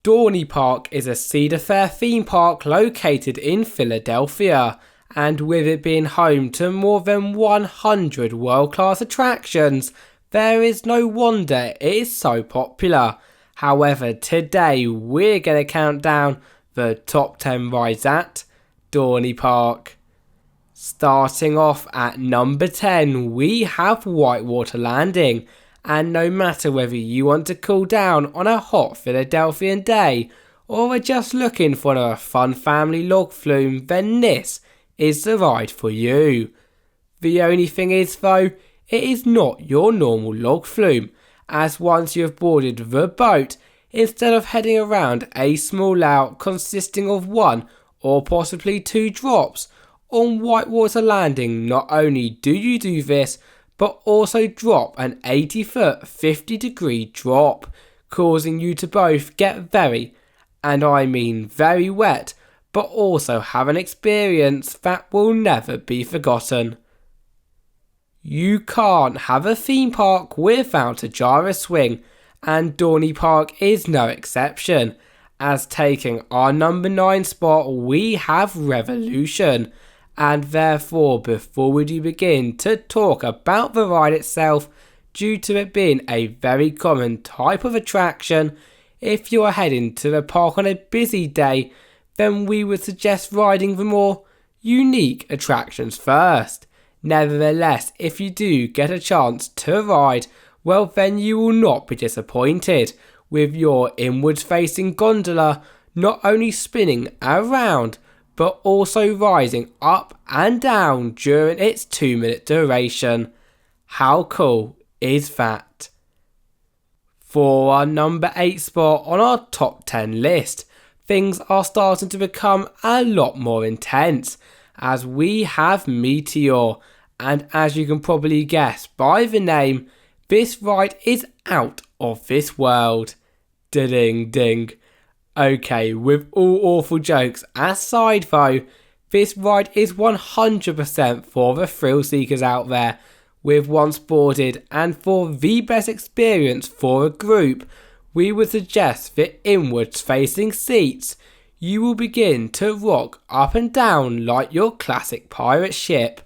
Dorney Park is a Cedar Fair theme park located in Philadelphia, and with it being home to more than 100 world-class attractions, there is no wonder it is so popular. However, today we're going to count down the top 10 rides at Dorney Park. Starting off at number 10, we have Whitewater Landing. And no matter whether you want to cool down on a hot Philadelphian day or are just looking for a fun family log flume, then this is the ride for you. The only thing is though, it is not your normal log flume, as once you have boarded the boat, instead of heading around a small layout consisting of one or possibly two drops, on Whitewater Landing not only do you do this, but also drop an 80-foot 50-degree drop, causing you to both get very, and I mean very wet, but also have an experience that will never be forgotten. You can't have a theme park without a gyro swing, and Dorney Park is no exception, as taking our number 9 spot we have Revolution. And therefore, before we do begin to talk about the ride itself, due to it being a very common type of attraction, if you are heading to the park on a busy day, then we would suggest riding the more unique attractions first. Nevertheless, if you do get a chance to ride, well then you will not be disappointed, with your inwards facing gondola not only spinning around, but also rising up and down during its 2-minute duration. How cool is that? For our number 8 spot on our top 10 list, things are starting to become a lot more intense, as we have Meteor, and as you can probably guess by the name, this ride is out of this world. Ding ding. Okay, with all awful jokes aside though, this ride is 100% for the thrill seekers out there, with once boarded, and for the best experience for a group, we would suggest the inwards facing seats. You will begin to rock up and down like your classic pirate ship.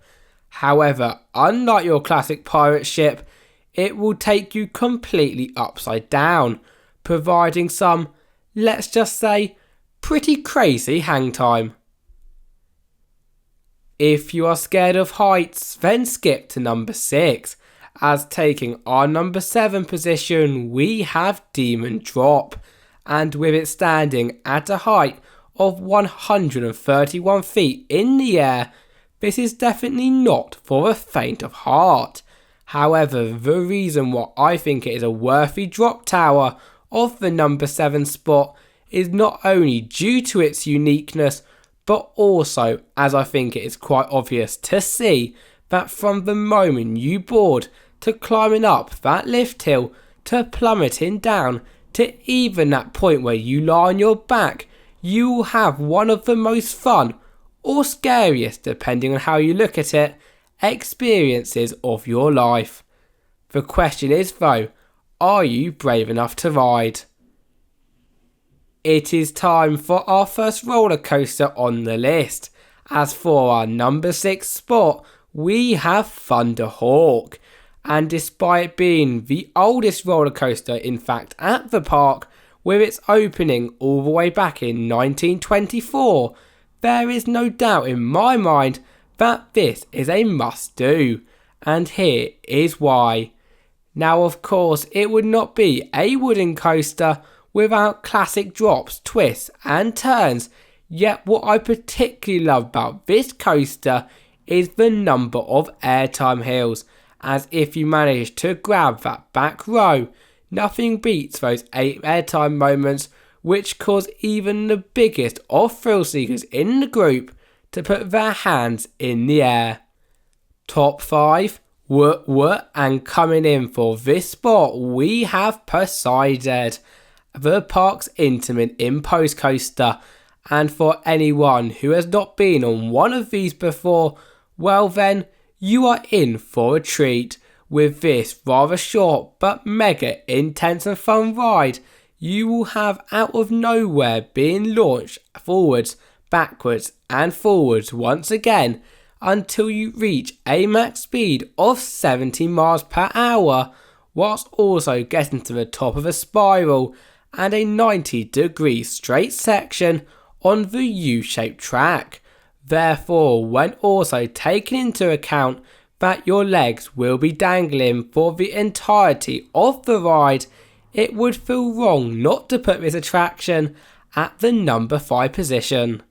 However, unlike your classic pirate ship, it will take you completely upside down, providing some, let's just say, pretty crazy hang time. If you are scared of heights, then skip to number 6, as taking our number 7 position we have Demon Drop, and with it standing at a height of 131 feet in the air, this is definitely not for the faint of heart. However, the reason why I think it is a worthy drop tower of the number 7 spot is not only due to its uniqueness, but also as I think it is quite obvious to see that from the moment you board to climbing up that lift hill to plummeting down to even that point where you lie on your back, you will have one of the most fun, or scariest depending on how you look at it, experiences of your life. The question is though, are you brave enough to ride? It is time for our first roller coaster on the list, as for our number 6 spot we have Thunderhawk, and despite being the oldest roller coaster in fact at the park, with its opening all the way back in 1924, there is no doubt in my mind that this is a must do, and here is why. Now of course it would not be a wooden coaster without classic drops, twists and turns, yet what I particularly love about this coaster is the number of airtime hills, as if you manage to grab that back row, nothing beats those 8 airtime moments which cause even the biggest of thrill seekers in the group to put their hands in the air. Top 5, and coming in for this spot we have Poseidon, the park's intimate impose coaster, and for anyone who has not been on one of these before, well then, you are in for a treat. With this rather short but mega intense and fun ride, you will have out of nowhere being launched forwards, backwards and forwards once again until you reach a max speed of 70 miles per hour, whilst also getting to the top of a spiral and a 90-degree straight section on the U-shaped track. Therefore, when also taking into account that your legs will be dangling for the entirety of the ride, it would feel wrong not to put this attraction at the number 5 position.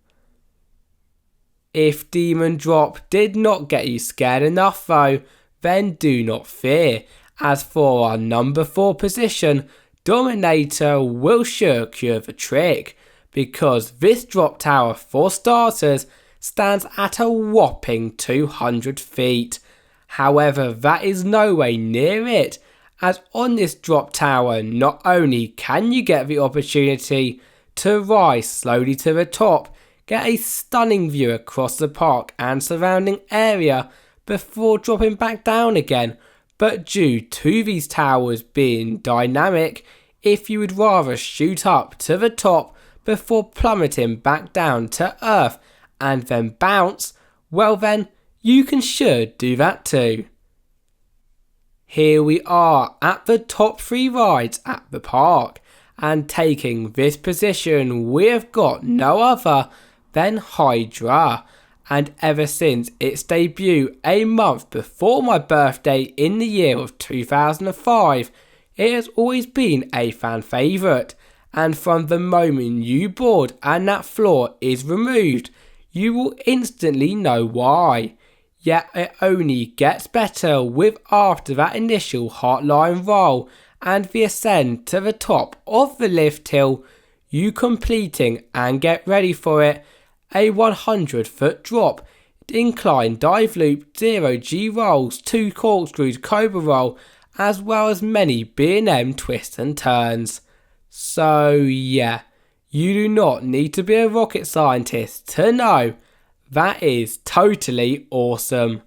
If Demon Drop did not get you scared enough though, then do not fear, as for our number 4 position, Dominator will sure cure the trick, because this drop tower, for starters, stands at a whopping 200 feet. However, that is no way near it, as on this drop tower not only can you get the opportunity to rise slowly to the top, get a stunning view across the park and surrounding area before dropping back down again, but due to these towers being dynamic, if you would rather shoot up to the top before plummeting back down to earth and then bounce, well then, you can sure do that too. Here we are at the top 3 rides at the park, and taking this position we have got no other than Hydra, and ever since its debut a month before my birthday in the year of 2005, it has always been a fan favourite, and from the moment you board and that floor is removed, you will instantly know why. Yet it only gets better with after that initial hotline roll and the ascent to the top of the lift hill, you completing, and get ready for it, a 100-foot drop, incline dive loop, 0G rolls, 2 corkscrews cobra roll, as well as many B&M twists and turns. So yeah, you do not need to be a rocket scientist to know that is totally awesome.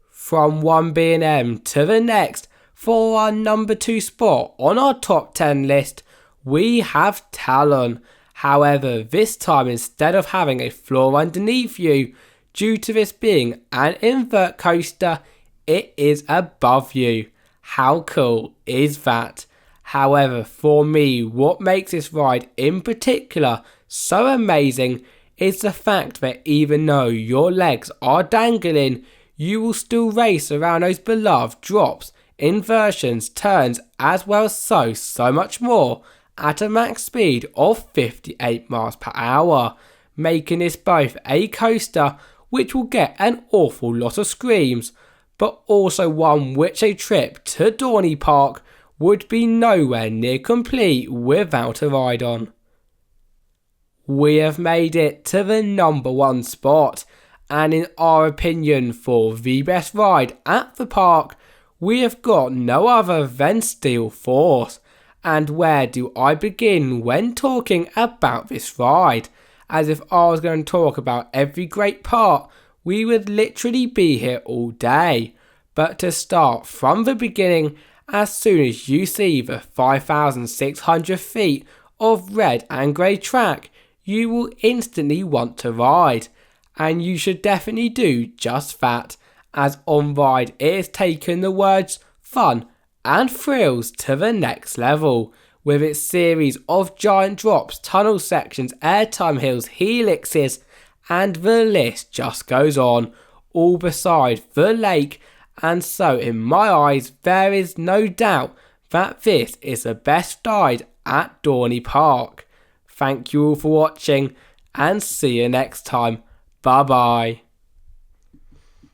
From one B&M to the next, for our number 2 spot on our top 10 list, we have Talon. However, this time instead of having a floor underneath you, due to this being an invert coaster, it is above you. How cool is that? However, for me, what makes this ride in particular so amazing is the fact that even though your legs are dangling, you will still race around those beloved drops, inversions, turns, as well as so much more at a max speed of 58 miles per hour, making this both a coaster which will get an awful lot of screams, but also one which a trip to Dorney Park would be nowhere near complete without a ride on. We have made it to the number 1 spot, and in our opinion for the best ride at the park, we have got no other than Steel Force. And where do I begin when talking about this ride? As if I was going to talk about every great part, we would literally be here all day. But to start from the beginning, as soon as you see the 5,600 feet of red and grey track, you will instantly want to ride, and you should definitely do just that, as on ride it has taken the words fun and thrills to the next level, with its series of giant drops, tunnel sections, airtime hills, helixes, and the list just goes on, all beside the lake, and so in my eyes there is no doubt that this is the best ride at Dorney Park. Thank you all for watching, and see you next time. Bye bye.